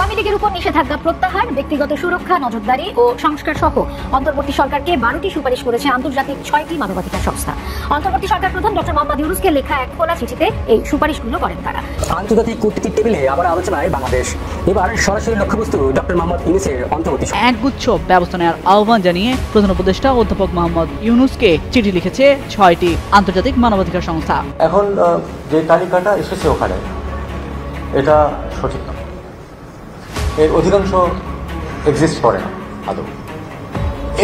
আওয়ামী লীগের উপর নিষেধাজ্ঞা প্রত্যাহার, ব্যক্তিগত সুরক্ষা, নজরদারি ও সংস্কার সহ অন্তর্বর্তী সরকারকে 12টি সুপারিশ করেছে আন্তর্জাতিক 6টি মানবাধিকার সংস্থা। অন্তর্বর্তী সরকার প্রধান ডক্টর মোহাম্মদ ইউনূসকে লেখা এক খোলা চিঠিতে এই সুপারিশগুলো করেন তারা। আন্তর্জাতিক কূটনীতির টেবিলে আবার আলোচনায় বাংলাদেশ। এবার সরাসরি লক্ষ্যবস্তু ডক্টর মোহাম্মদ ইউনূসের অন্তর্বর্তী একগুচ্ছ ব্যবস্থা নেওয়ার আহ্বান জানিয়ে প্রধান উপদেষ্টা অধ্যাপক মোহাম্মদ ইউনূসকে চিঠি লিখেছে 6টি আন্তর্জাতিক মানবাধিকার সংস্থা। এখন যে তালিকাটা এসেছে ওখানে এটা সঠিক না, এর অধিকাংশ এক্সিস্ট করে না আদৌ।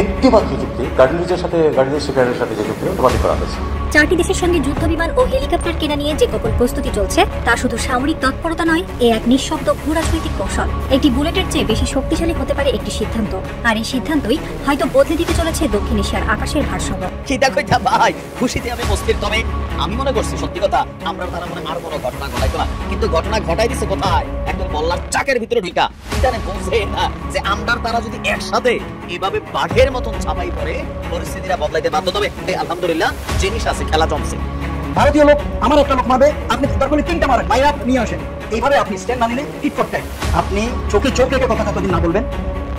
একটি মাত্র চুক্তি গার্ডিলিজের সাথে, গার্ডিলিজ শিপইয়ার্ডের সাথে যে চুক্তি ওটা বাতিল করা হয়েছে। 4টি দেশের সঙ্গে যুদ্ধ বিমান ও হেলিকপ্টার কেনা নিয়ে যে গোপন প্রস্তুতি চলছে তা শুধু সামরিক তৎপরতা নয়, এ এক নিঃশব্দ ভূরাজনৈতিক কৌশল। একটি বুলেটের চেয়ে বেশি শক্তিশালী হতে পারে একটি সিদ্ধান্ত, আর এই সিদ্ধান্তই হয়তো বদলে দিতে চলেছে দক্ষিণ এশিয়ার আকাশের ভারসাম্য। সেটা কইতা ভাই, খুশিতে আমি মস্তির, তবে আমি মনে করছি সত্যি কথা আমরা তারা মনে আর কোনো ঘটনা ঘটাইতো না, কিন্তু ঘটনা ঘটাই দিছে কোথায়? একদম বললাম চাকের ভিতরে ঢুকা। এখানে বোঝে না যে আমরা তারা যদি একসাথে এভাবে বাঘের মতন ছাপাই পড়ে পরিস্থিতিটা বদলাইতে বাধ্য হবে। আলহামদুলিল্লাহ জিনিস আছে, খেলা জমছে। ভারতীয় লোক আমার একটা লোক মারবে, আপনি দরকার হলে 3টা মারেন, মাইরা নিয়ে আসেন। এইভাবে আপনি স্ট্যান্ড না নিলে ঠিক করতে, আপনি চোখে চোখ রেখে কথা কতদিন না বলবেন,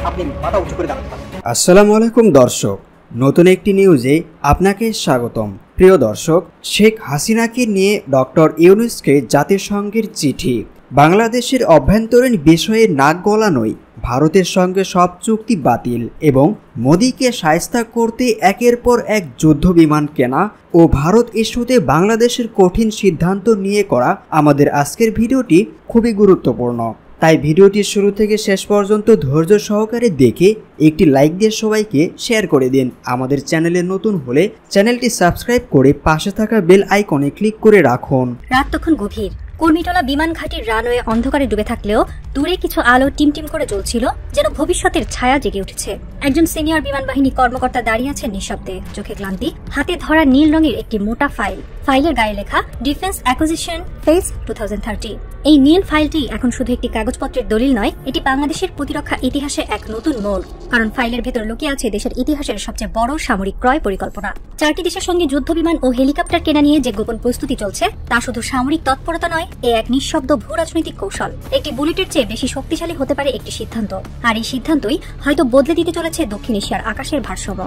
আপনি মাথা উঁচু করে দাঁড়াতে পারেন। আসসালামু আলাইকুম দর্শক, নতুন একটি নিউজে আপনাকে স্বাগতম। প্রিয় দর্শক, শেখ হাসিনাকে নিয়ে ডক্টর ইউনূসকে জাতিসংঘের চিঠি। বাংলাদেশের অভ্যন্তরীণ বিষয়ে নাক গলানোই, ভারতের সঙ্গে সব চুক্তি বাতিল এবং মোদিকে শায়েস্তা করতে একের পর এক যুদ্ধ বিমান কেনা ও ভারত ইস্যুতে বাংলাদেশের কঠিন সিদ্ধান্ত নিয়ে করা আমাদের আজকের ভিডিওটি খুবই গুরুত্বপূর্ণ। তাই ভিডিওটি শুরু থেকে শেষ পর্যন্ত ধৈর্য সহকারে দেখে একটি লাইক দিয়ে সবাইকে শেয়ার করে দিন। আমাদের চ্যানেলে নতুন হলে চ্যানেলটি সাবস্ক্রাইব করে পাশে থাকা বেল আইকনে ক্লিক করে রাখুন। রাত তখন গভীর। কর্মীটলা বিমান ঘাটির রানওয়ে অন্ধকারে ডুবে থাকলেও দূরে কিছু আলো টিমটিম করে জ্বলছিল, যেন ভবিষ্যতের ছায়া জেগে উঠেছে। একজন সিনিয়র বিমান বাহিনী কর্মকর্তা দাঁড়িয়ে আছেন নিঃশব্দে, চোখে ক্লান্তি, হাতে ধরা নীল রঙের একটি মোটা ফাইল। ফাইলের গায়ে লেখা ডিফেন্স অ্যাকুইজিশন ফেজ 2030। এই নীল ফাইলটি এখন শুধু একটি কাগজপত্রের দলিল নয়, এটি বাংলাদেশের প্রতিরক্ষা ইতিহাসে এক নতুন মোড়। কারণ ফাইলের ভেতর লুকিয়ে আছে দেশের ইতিহাসের সবচেয়ে বড় সামরিক ক্রয় পরিকল্পনা। 4টি দেশের সঙ্গে যুদ্ধ বিমান ও হেলিকপ্টার কেনা নিয়ে যে গোপন প্রস্তুতি চলছে তা শুধু সামরিক তৎপরতা নয়, এ এক নিঃশব্দ ভূরাজনৈতিক কৌশল। একটি বুলেটের চেয়ে বেশি শক্তিশালী হতে পারে একটি সিদ্ধান্ত, আর এই সিদ্ধান্তই হয়তো বদলে দিতে চলেছে দক্ষিণ এশিয়ার আকাশের ভারসাম্য।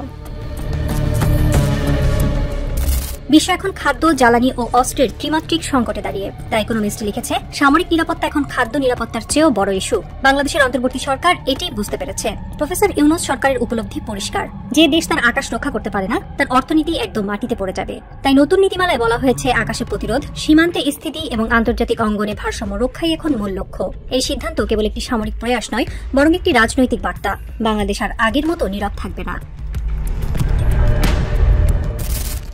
বিশ্ব এখন খাদ্য, জ্বালানি ও অস্ত্রের ত্রিমাত্রিক সংকটে দাঁড়িয়ে। দ্য ইকোনমিস্ট লিখেছে, সামরিক নিরাপত্তা এখন খাদ্য নিরাপত্তার চেয়েও বড় ইস্যু। বাংলাদেশের অন্তর্বর্তী সরকার এটি বুঝতে পেরেছে। প্রফেসর ইউনূস সরকারের উপলব্ধি পরিষ্কার, যে দেশ তার আকাশ রক্ষা করতে পারে না, তার অর্থনীতি একদম মাটিতে পড়ে যাবে। তাই নতুন নীতিমালায় বলা হয়েছে, আকাশে প্রতিরোধ, সীমান্তে স্থিতি এবং আন্তর্জাতিক অঙ্গনে ভারসাম্য রক্ষাই এখন মূল লক্ষ্য। এই সিদ্ধান্ত কেবল একটি সামরিক প্রয়াস নয়, বরং একটি রাজনৈতিক বার্তা। বাংলাদেশ আর আগের মতো নীরব থাকবে না।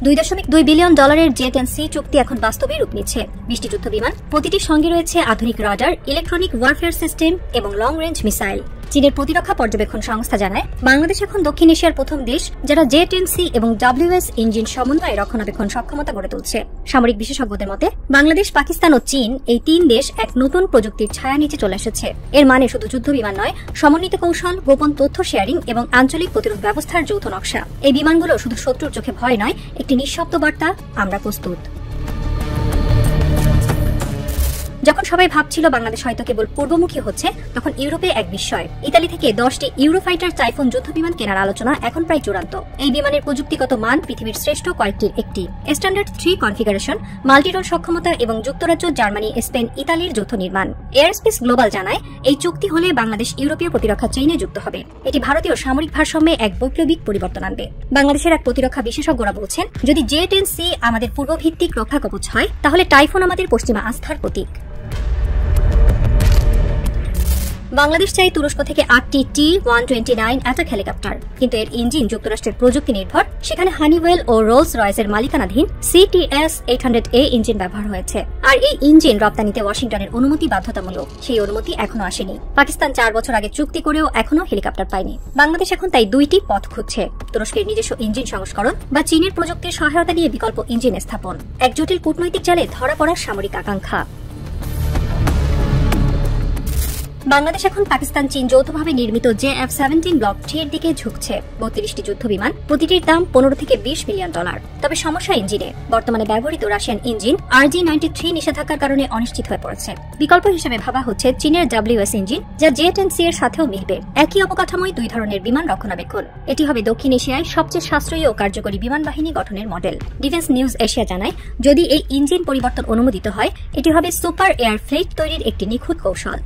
$2.2 বিলিয়ন জেট-10C চুক্তি এখন বাস্তবে রূপ নিচ্ছে। 20টি যুদ্ধ বিমান, প্রতিটির সঙ্গে রয়েছে আধুনিক রাডার, ইলেকট্রনিক ওয়ারফেয়ার সিস্টেম এবং লং রেঞ্জ মিসাইল। চীনের প্রতিরক্ষা পর্যবেক্ষণ সংস্থা জানায়, বাংলাদেশ এখন দক্ষিণ এশিয়ার প্রথম দেশ যারা জেট-10C এবং WS ইঞ্জিন সমন্বয়ে রক্ষণাবেক্ষণ সক্ষমতা গড়ে তুলছে। সামরিক বিশেষজ্ঞদের মতে, বাংলাদেশ, পাকিস্তান ও চীন, এই 3 দেশ এক নতুন প্রযুক্তির ছায়া নিচে চলে এসেছে। এর মানে শুধু যুদ্ধ বিমান নয়, সমন্বিত কৌশল, গোপন তথ্য শেয়ারিং এবং আঞ্চলিক প্রতিরোধ ব্যবস্থার যৌথ নকশা। এই বিমানগুলো শুধু শত্রুর চোখে ভয় নয়, একটি নিঃশব্দ বার্তা, আমরা প্রস্তুত। যখন সবাই ভাবছিল বাংলাদেশ হয়তো কেবল পূর্বমুখী হচ্ছে, তখন ইউরোপে এক বিস্ময়। ইতালি থেকে 10টি ইউরোফাইটার টাইফুন যুদ্ধ বিমান কেনার আলোচনা এখন প্রায় চূড়ান্ত। এই বিমানের প্রযুক্তিগত মান পৃথিবীর শ্রেষ্ঠ কয়েকটির একটি। স্ট্যান্ডার্ড 3 কনফিগারেশন, মাল্টিরোল সক্ষমতা এবং যুক্তরাজ্য, জার্মানি, স্পেন, ইতালির যৌথ নির্মাণ। এয়ারস্পেস গ্লোবাল জানায়, এই চুক্তি হলে বাংলাদেশ ইউরোপীয় প্রতিরক্ষা চেইনে যুক্ত হবে। এটি ভারতীয় সামরিক ভারসাম্যে এক বৈপ্লবিক পরিবর্তন আনবে। বাংলাদেশের এক প্রতিরক্ষা বিশেষজ্ঞরা বলছেন, যদি জে-10C আমাদের পূর্বভিত্তিক রক্ষা কবচ হয়, তাহলে টাইফুন আমাদের পশ্চিমা আস্থার প্রতীক। বাংলাদেশ চাই তুরস্ক থেকে 8টি T-129 অ্যাটাক হেলিকপ্টার, কিন্তু এর ইঞ্জিন যুক্তরাষ্ট্রের প্রযুক্তি নির্ভর। সেখানে হানিওয়েল ও রোলস রয়েসের মালিকানাধীন CTS-800A ইঞ্জিন ব্যবহার হয়েছে। আর এই ইঞ্জিন রপ্তানিতে ওয়াশিংটনের অনুমতি বাধ্যতামূলক। সেই অনুমতি এখনো আসেনি। পাকিস্তান 4 বছর আগে চুক্তি করেও এখনো হেলিকপ্টার পায়নি। বাংলাদেশ এখন তাই 2টি পথ খুঁজছে, তুরস্কের নিজস্ব ইঞ্জিন সংস্করণ বা চীনের প্রযুক্তির সহায়তা নিয়ে বিকল্প ইঞ্জিন স্থাপন। এক জটিল কূটনৈতিক জালে ধরা পড়ার সামরিক আকাঙ্ক্ষা। বাংলাদেশ এখন পাকিস্তান চীন যৌথভাবে নির্মিত JF-17 ব্লক 3 এর দিকে ঝুঁকছে। 32টি যুদ্ধ বিমান, প্রতিটির দাম 15 থেকে 20 মিলিয়ন ডলার। তবে সমস্যা ইঞ্জিনে। বর্তমানে ব্যবহৃত রাশিয়ান ইঞ্জিন RG-93 নিষেধাজ্ঞার কারণে অনিশ্চিত হয়ে পড়েছে। বিকল্প হিসেবে ভাবা হচ্ছে চীনের WS ইঞ্জিন, যা J-10C এর সাথেও মিলবে। একই অবকাঠামোয় দুই ধরনের বিমান রক্ষণাবেক্ষণ। এটি হবে দক্ষিণ এশিয়ায় সবচেয়ে সাশ্রয়ী ও কার্যকরী বিমান বাহিনী গঠনের মডেল। ডিফেন্স নিউজ এশিয়া জানায়, যদি এই ইঞ্জিন পরিবর্তন অনুমোদিত হয়, এটি হবে সুপার এয়ার ফ্লিট তৈরির একটি নিখুঁত কৌশল।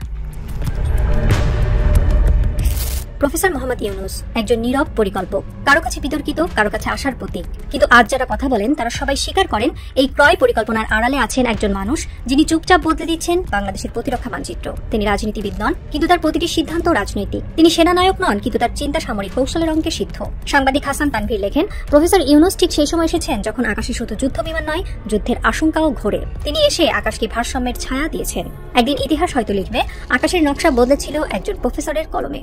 প্রফেসর মোহাম্মদ ইউনুস একজন নীরব পরিকল্পক, কারো কাছে বিতর্কিত, কারো কাছে আশার প্রতীক। কিন্তু আজ যারা কথা বলেন তারা সবাই স্বীকার করেন এই ক্রয় পরিকল্পনার আড়ালে আছেন একজন মানুষ যিনি চুপচাপ বদলে দিচ্ছেন বাংলাদেশের প্রতিরক্ষা মানচিত্র। তিনি রাজনীতিবিদ নন, কিন্তু তার প্রতিটি সিদ্ধান্ত রাজনৈতিক। তিনি সেনানায়ক নন, কিন্তু তার চিন্তা সামরিক কৌশলের অঙ্কে সিদ্ধ। সাংবাদিক হাসান তানভীর লেখেন, প্রফেসর ইউনুস ঠিক সেই সময় এসেছেন যখন আকাশে শুধু যুদ্ধ বিমান নয়, যুদ্ধের আশঙ্কাও ঘোরে। তিনি এসে আকাশকে ভারসাম্যের ছায়া দিয়েছেন। একদিন ইতিহাস হয়তো লিখবে, আকাশের নকশা বদলেছিল একজন প্রফেসরের কলমে।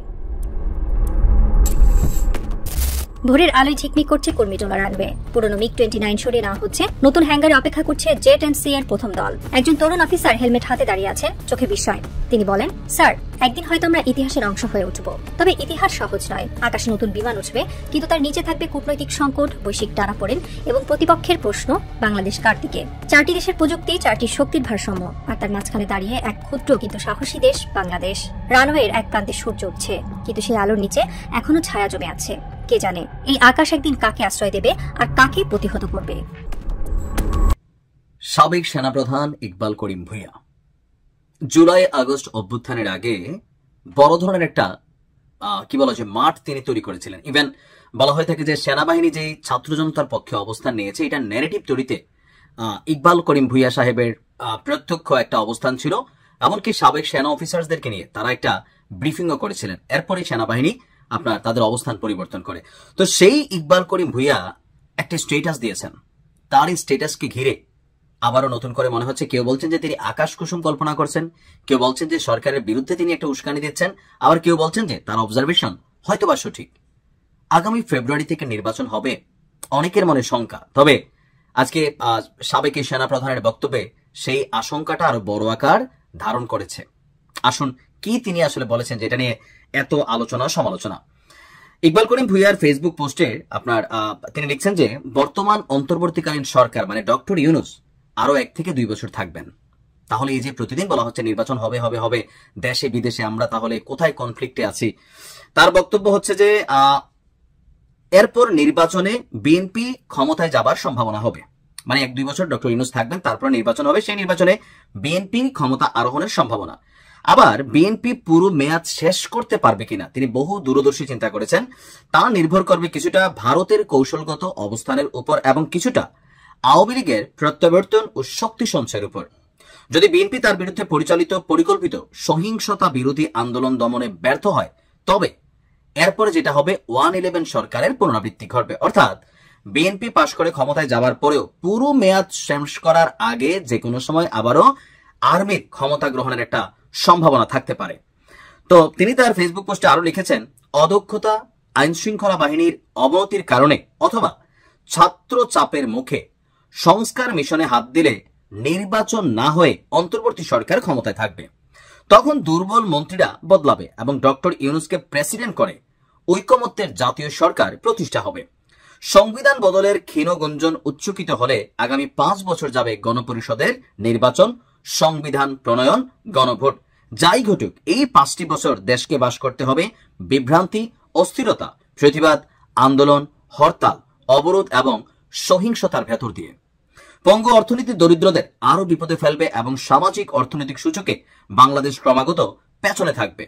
ভোরের আলোয় ঝিকমিক করছে কর্মীটোলা রানওয়ে। পুরনো MiG-29 সরিয়ে নেওয়া হচ্ছে, নতুন হ্যাঙ্গারে অপেক্ষা করছে J-10C এর প্রথম দল। একজন তরুণ অফিসার হেলমেট হাতে দাঁড়িয়ে আছেন, চোখে বিস্ময়। তিনি বলেন, স্যার, একদিন হয়তো আমরা ইতিহাসের অংশ হয়ে উঠব। তবে ইতিহাস সহজ নয়। আকাশে নতুন বিমান উঠবে, কিন্তু তার নিচে থাকবে কূটনৈতিক সংকট, বৈশ্বিক টানাপোড়েন এবং প্রতিপক্ষের প্রশ্ন, বাংলাদেশ কার দিকে। 4টি দেশের প্রযুক্তি, 4টি শক্তির ভারসাম্য, আর তার মাঝখানে দাঁড়িয়ে এক ক্ষুদ্র কিন্তু সাহসী দেশ বাংলাদেশ। রানওয়ের এক প্রান্তে সূর্য উঠছে, কিন্তু সেই আলোর নিচে এখনো ছায়া জমে আছে। কে জানে এই আকাশ একদিন কাকে আশ্রয় দেবে আর কাকে প্রতিহত করবে। সাবেক সেনাপ্রধান ইকবাল করিম ভূঁইয়া জুলাই আগস্ট অভ্যুত্থানের আগে বড় ধরনের একটা কি বলা যায় মাঠ তিনি তৈরি করেছিলেন। ইভেন বলা হয়ে থাকে যে সেনাবাহিনী যেই ছাত্র জনতার পক্ষে অবস্থান নিয়েছে, এটা ন্যারেটিভ তৈরিতে ইকবাল করিম ভূঁইয়া সাহেবের প্রত্যক্ষ একটা অবস্থান ছিল। এমনকি সাবেক সেনা অফিসারদেরকে নিয়ে তারা একটা ব্রিফিংও করেছিলেন। এরপরে সেনাবাহিনী তাদের অবস্থান পরিবর্তন করে। তো সেই ইকবাল করিম ভূঁইয়া একটা স্টেটাস দিয়েছেন। তার এই স্টেটাসকে ঘিরে আবারও নতুন করে মনে হচ্ছে, কেউ বলছেন যে তিনি আকাশ কুসুম কল্পনা করছেন, কেউ বলছেন যে সরকারের বিরুদ্ধে তিনি একটা উস্কানি দিচ্ছেন, আবার কেউ বলছেন যে তার অবজারভেশন হয়তোবা সঠিক। আগামী ফেব্রুয়ারি থেকে নির্বাচন হবে, অনেকের মনে শঙ্কা। তবে আজকে সাবেক সেনা প্রধানের বক্তব্যে সেই আশঙ্কাটা আরো বড় আকার ধারণ করেছে। আসুন কি তিনি আসলে বলেছেন, যেটা নিয়ে এত আলোচনা সমালোচনা। ইকবাল করিম ভূঁইয়ার ফেসবুক পোস্টে তিনি লিখছেন যে বর্তমান অন্তর্বর্তীকালীন সরকার মানে ডক্টর ইউনুস আরো 1 থেকে 2 বছর থাকবেন। তাহলে এই যে প্রতিদিন বলা হচ্ছে নির্বাচন হবে হবে হবে, দেশে বিদেশে আমরা তাহলে কোথায় কনফ্লিক্টে আছি। তার বক্তব্য হচ্ছে যে এরপর নির্বাচনে বিএনপি ক্ষমতায় যাবার সম্ভাবনা হবে। মানে 1-2 বছর ডক্টর ইউনুস থাকবেন, তারপর নির্বাচন হবে, সেই নির্বাচনে বিএনপি ক্ষমতা আরোহণের সম্ভাবনা। আবার বিএনপি পুরো মেয়াদ শেষ করতে পারবে কিনা তিনি বহু দূরদর্শী চিন্তা করেছেন। তা নির্ভর করবে কিছুটা ভারতের কৌশলগত অবস্থানের উপর এবং কিছুটা আওয়ামী লীগের প্রত্যাবর্তন ও শক্তি সঞ্চয়ের উপর। যদি বিএনপি তার বিরুদ্ধে পরিচালিত পরিকল্পিত সহিংসতা বিরোধী আন্দোলন দমনে ব্যর্থ হয়, তবে এরপরে যেটা হবে 1-11 সরকারের পুনরাবৃত্তি ঘটবে। অর্থাৎ বিএনপি পাশ করে ক্ষমতায় যাবার পরেও পুরো মেয়াদ শেষ করার আগে যে কোনো সময় আবারও আর্মির ক্ষমতা গ্রহণের একটা সম্ভাবনা থাকতে পারে। তো তিনি তার ফেসবুক পোস্টে আরো লিখেছেন, অদক্ষতা, আইন শৃঙ্খলা বাহিনীর অবনতির কারণে অথবা ছাত্র চাপের মুখে সংস্কার মিশনে হাত দিলে নির্বাচন না হয়ে অন্তর্বর্তী সরকার ক্ষমতায় থাকবে। তখন দুর্বল মন্ত্রীরা বদলাবে এবং ডক্টর ইউনুসকে প্রেসিডেন্ট করে ঐকমত্যের জাতীয় সরকার প্রতিষ্ঠা হবে। সংবিধান বদলের ক্ষীণ গুঞ্জন উচ্চকিত হলে আগামী 5 বছর যাবে গণপরিষদের নির্বাচন, সংবিধান প্রণয়ন, গণভোট। যাই ঘটুক, এই 5টি বছর দেশকে বাস করতে হবে বিভ্রান্তি, অস্থিরতা, প্রতিবাদ, আন্দোলন, হরতাল, অবরোধ এবং সহিংসতার ভেতর দিয়ে। পঙ্গু অর্থনীতি দরিদ্রদের আরো বিপদে ফেলবে এবং সামাজিক অর্থনৈতিক সূচকে বাংলাদেশ ক্রমাগত পেছনে থাকবে।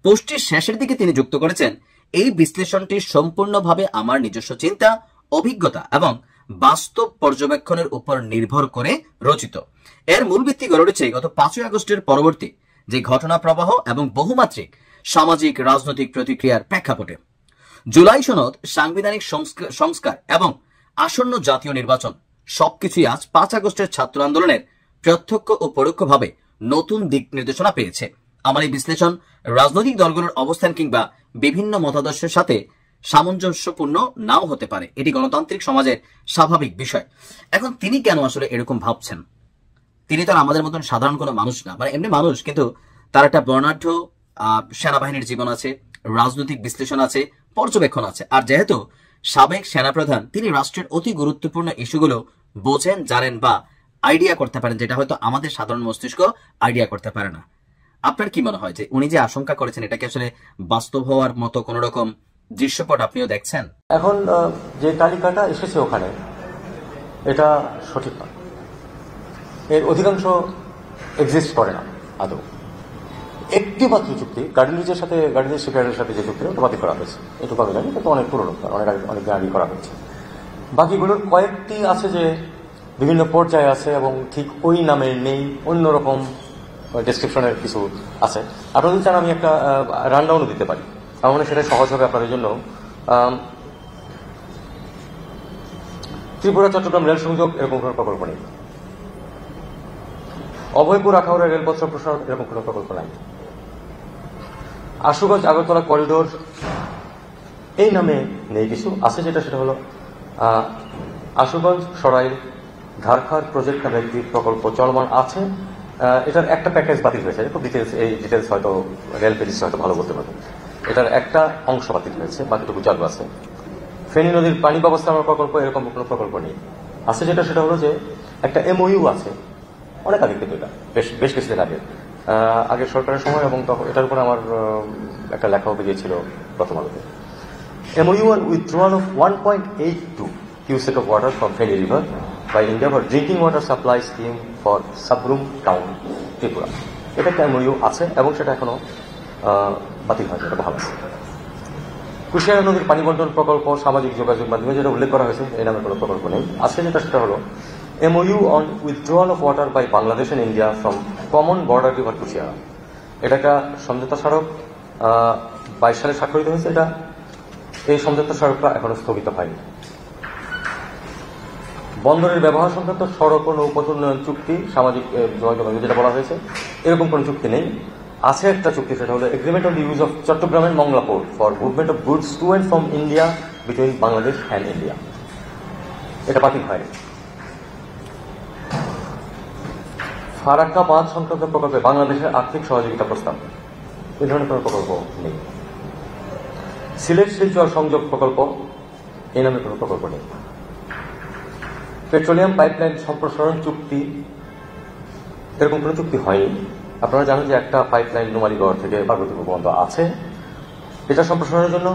পোস্টটির শেষের দিকে তিনি যুক্ত করেছেন, এই বিশ্লেষণটি সম্পূর্ণভাবে আমার নিজস্ব চিন্তা, অভিজ্ঞতা এবং বাস্তব পর্যবেক্ষণের উপর নির্ভর করে রচিত। এর মূল ভিত্তি গড়ে উঠেছে গত 5 আগস্টের পরবর্তী যে ঘটনা প্রবাহ এবং বহুমাত্রিক সামাজিক রাজনৈতিক প্রতিক্রিয়ার প্রেক্ষাপটে। জুলাই সনদ, সাংবিধানিক সংস্কার এবং আসন্ন জাতীয় নির্বাচন সবকিছুই আজ 5 আগস্টের ছাত্র আন্দোলনের প্রত্যক্ষ ও পরোক্ষভাবে নতুন দিক নির্দেশনা পেয়েছে। আমার এই বিশ্লেষণ রাজনৈতিক দলগুলোর অবস্থান কিংবা বিভিন্ন মতাদর্শের সাথে সামঞ্জস্যপূর্ণ নাও হতে পারে, এটি গণতান্ত্রিক সমাজের স্বাভাবিক বিষয়। এখন তিনি কেন আসলে এরকম ভাবছেন? তিনি তো আমাদের মতন সাধারণ কোনো মানুষ না, মানে এমনি মানুষ, কিন্তু তার একটা বর্ণাঢ্য সেনাবাহিনীর জীবন আছে, রাজনৈতিক বিশ্লেষণ আছে, পর্যবেক্ষণ আছে। আর যেহেতু সাবেক সেনাপ্রধান, তিনি রাষ্ট্রের অতি গুরুত্বপূর্ণ ইস্যুগুলো বোঝেন, জানেন বা আইডিয়া করতে পারেন, যেটা হয়তো আমাদের সাধারণ মস্তিষ্ক আইডিয়া করতে পারে না। আপনার কি মনে হয় যে উনি যে আশঙ্কা করেছেন এটা কি আসলে বাস্তব হওয়ার মতো কোন রকম দৃশ্যপট আপনিও দেখছেন? এখন যে তালিকাটা এসেছে ওখানে, এটা সঠিক নয়। এর অধিকাংশ এক্সিস্ট করে না আদৌ। একটি মাত্র চুক্তি গার্ডেনরিজের সাথে, গার্ডেনরিজ শিপইয়ার্ডের সাথে যে চুক্তিটা ওটা বাতিল করা হয়েছে, এটুকু আমি জানি, কিন্তু অনেক পুরনো, অনেক আগে করা হয়েছে। বাকিগুলোর কয়েকটি আছে যে বিভিন্ন পর্যায়ে আছে এবং ঠিক ওই নামের নেই, অন্যরকম ডেসক্রিপশনের কিছু আছে। আপনারা যদি চান আমি একটা রানডাউনও দিতে পারি, আমার মনে হয় সেটা সহজ হবে আপনাদের জন্য। ত্রিপুরা চট্টগ্রাম রেল সংযোগ এরকম কোনো প্রকল্প নেই। অভয়পুর আখাউড়া রেলপথ সম্প্রসারণ এরকম কোনো প্রকল্প নাই। আশুগঞ্জ আগরতলা করিডোর এই নামে নেই কিছু, আছে যেটা সেটা হলো আশুগঞ্জ সরাইল ধারখার প্রজেক্ট নামে একটি প্রকল্প চলমান আছে। এটার একটা প্যাকেজ বাতিল হয়েছে, খুব ডিটেলস, এই ডিটেলস হয়তো রেল পেজিস হয়তো ভালো বলতে পারবে। এটার একটা অংশ বাতিল হয়েছে, বাকিটুকু চালু আছে। ফেনী নদীর পানি ব্যবস্থাপনা প্রকল্প এরকম কোনো প্রকল্প নেই। আছে যেটা সেটা হলো যে একটা এমওইউ আছে, অনেক আগে, কিন্তু এটা বেশ কিছুদিন আগে, আগের সরকারের সময়, এবং তখন এটার উপরে আমার একটা লেখাও বেরিয়েছিল প্রথম আলোতে। MOU on withdrawal of 1.82 cubic of water from Feni River by India for drinking water supply scheme for Sabrum town, Tripura. এটা একটা MOU আছে এবং সেটা এখনো বাতিল হয়নি, এটা ভালো আছে। কুশিয়ারা নদীর পানি বন্টন প্রকল্প সামাজিক যোগাযোগ মাধ্যমে যেটা উল্লেখ করা হয়েছে, এই নামে কোনো প্রকল্প নেই। আছে যেটা সেটা হলো MOU on withdrawal of water by Bangladesh and India from common border river Kushiyara. এটা একটা সমঝোতা স্মারক 22 সালে স্বাক্ষরিত হয়েছে। এটা এই সমঝোতা স্মারকটা এখনো স্থগিত হয়নি। বন্দরের ব্যবহার সংক্রান্ত সড়ক ও নৌপথ উন্নয়ন চুক্তি সামাজিক যোগাযোগ যেটা বলা হয়েছে, এরকম কোনো চুক্তি নেই। আছে একটা চুক্তি, সেটা হলো agreement on the use of Chittagong and Mongla port for movement of goods to and from India between Bangladesh and India. এটা বাতিল হয়নি। ফারাক্কা বাঁধ সংক্রান্ত প্রকল্পে বাংলাদেশের আর্থিক সহযোগিতা প্রস্তাব, এই ধরনের কোনো প্রকল্প নেই। সিলেট শিলচর সংযোগ প্রকল্প, এই নামে কোনো প্রকল্প নেই। পেট্রোলিয়াম পাইপলাইন সম্প্রসারণ চুক্তি, এরকম কোনো চুক্তি হয়নি। আপনারা জানেন যে একটা পাইপলাইন নুমালীগড় থেকে পার্বতীপুর পর্যন্ত আছে, এটা সম্প্রসারণের জন্য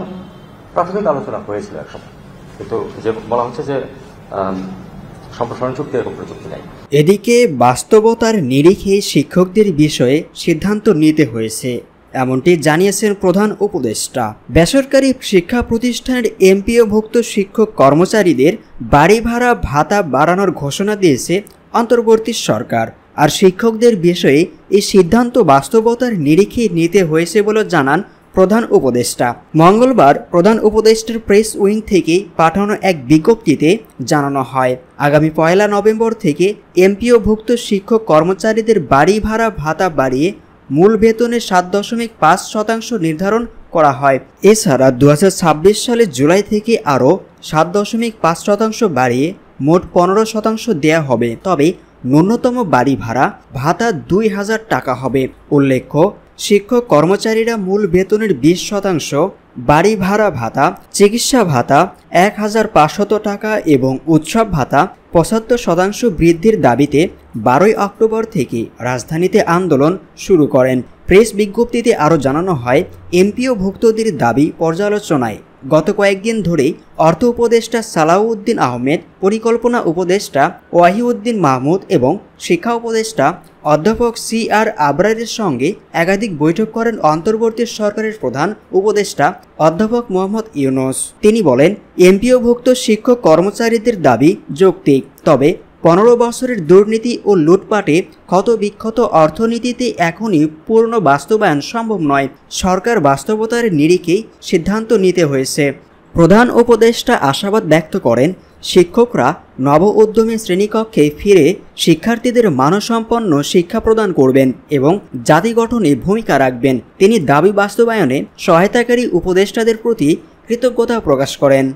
প্রাথমিক আলোচনা হয়েছিল একসময়, কিন্তু যে বলা হচ্ছে যে সম্প্রসারণ চুক্তি, এরকম কোনো চুক্তি নাই। এদিকে বাস্তবতার নিরিখে শিক্ষকদের বিষয়ে সিদ্ধান্ত নিতে হয়েছে, এমনটি জানিয়েছেন প্রধান উপদেষ্টা। বেসরকারি শিক্ষা প্রতিষ্ঠানের এমপিওভুক্ত শিক্ষক কর্মচারীদের বাড়ি ভাড়া ভাতা বাড়ানোর ঘোষণা দিয়েছে অন্তর্বর্তী সরকার। আর শিক্ষকদের বিষয়ে এই সিদ্ধান্ত বাস্তবতার নিরিখে নিতে হয়েছে বলে জানান প্রধান উপদেষ্টা। মঙ্গলবার প্রধান উপদেষ্টার প্রেস উইং থেকে পাঠানো এক বিজ্ঞপ্তিতে জানানো হয়, আগামী 1 নভেম্বর থেকে এমপিওভুক্ত শিক্ষক কর্মচারীদের বাড়ি ভাড়া ভাতা বাড়িয়ে মূল বেতনের 7.5% নির্ধারণ করা হয়। এছাড়া 2026 সালের জুলাই থেকে আরও 7.5% বাড়িয়ে মোট 15% দেয়া হবে। তবে ন্যূনতম বাড়ি ভাড়া ভাতা 2000 টাকা হবে। উল্লেখ্য, শিক্ষক কর্মচারীরা মূল বেতনের 20%, বাড়ি ভাড়া ভাতা, চিকিৎসা ভাতা 1500 টাকা এবং উৎসব ভাতা 75% বৃদ্ধির দাবিতে 12 অক্টোবর থেকে রাজধানীতে আন্দোলন শুরু করেন। প্রেস বিজ্ঞপ্তিতে আরও জানানো হয়, এমপিওভুক্তদের দাবি পর্যালোচনায় গত কয়েকদিন ধরেই অর্থ উপদেষ্টা সালাউদ্দিন আহমেদ, পরিকল্পনা উপদেষ্টা ওয়াহিউদ্দিন মাহমুদ এবং শিক্ষা উপদেষ্টা অধ্যাপক CR আবরারের সঙ্গে একাধিক বৈঠক করেন অন্তর্বর্তী সরকারের প্রধান উপদেষ্টা অধ্যাপক মোহাম্মদ ইউনূস। তিনি বলেন, এমপিওভুক্ত শিক্ষক কর্মচারীদের দাবি যৌক্তিক, তবে 15 বছরের দুর্নীতি ও লুটপাটে ক্ষতবিক্ষত অর্থনীতিতে এখনই পূর্ণ বাস্তবায়ন সম্ভব নয়। সরকার বাস্তবতার নিরিখেই সিদ্ধান্ত নিতে হয়েছে। প্রধান উপদেষ্টা আশাবাদ ব্যক্ত করেন, শিক্ষকরা নব উদ্যমী শ্রেণীকক্ষে ফিরে শিক্ষার্থীদের মানসম্পন্ন শিক্ষা প্রদান করবেন এবং জাতি গঠনে ভূমিকা রাখবেন। তিনি দাবি বাস্তবায়নে সহায়তাকারী উপদেষ্টাদের প্রতি কৃতজ্ঞতা প্রকাশ করেন।